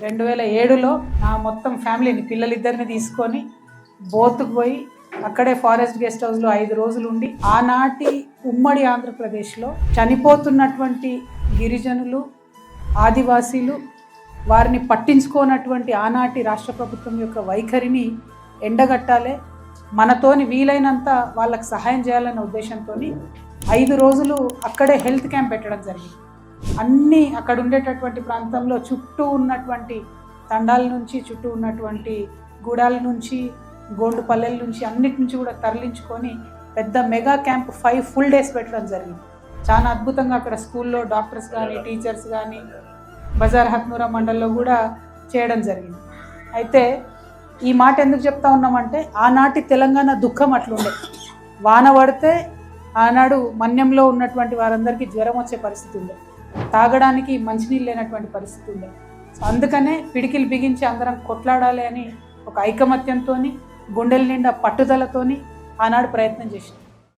2007లో నా మొత్తం ఫ్యామిలీని పిల్లలిద్దరిని తీసుకొని బోత్కు పోయి అక్కడే ఫారెస్ట్ గెస్ట్ హౌస్లో 5 రోజులు ఉండి ఆనాటి ఉమ్మడి ఆంధ్రప్రదేశ్లో చనిపోతున్నటువంటి గిరిజనులు ఆదివాసీలు వారిని పట్టించుకోనటువంటి ఆనాటి రాష్ట్ర ప్రభుత్వం యొక్క వైఖరిని ఎండగట్టాలి, మనతోని వీలైనంత వాళ్ళకి సహాయం చేయాలన్న ఉద్దేశంతో 5 రోజులు అక్కడే హెల్త్ క్యాంప్ పెట్టడం జరిగింది. అన్నీ అక్కడ ఉండేటటువంటి ప్రాంతంలో చుట్టూ ఉన్నటువంటి తండాల నుంచి, చుట్టూ ఉన్నటువంటి గూడాల నుంచి, గోండు పల్లెల నుంచి, అన్నిటి నుంచి కూడా తరలించుకొని పెద్ద మెగా క్యాంప్ 5 ఫుల్ డేస్ పెట్టడం జరిగింది. చాలా అద్భుతంగా అక్కడ స్కూల్లో డాక్టర్స్ కానీ, టీచర్స్ కానీ, బజార్ హత్నూరా మండల్లో కూడా చేయడం జరిగింది. అయితే ఈ మాట ఎందుకు చెప్తా ఉన్నామంటే ఆనాటి తెలంగాణ దుఃఖం అట్లుండే. వాన పడితే ఆనాడు మన్యంలో ఉన్నటువంటి వారందరికీ జ్వరం వచ్చే పరిస్థితి ఉండే, తాగడానికి మంచినీళ్ళు లేనటువంటి పరిస్థితి ఉండే. సో అందుకనే పిడికిలు బిగించి అందరం కొట్లాడాలి అని ఒక ఐకమత్యంతో, గుండెల నిండా పట్టుదలతోని ఆనాడు ప్రయత్నం చేసింది.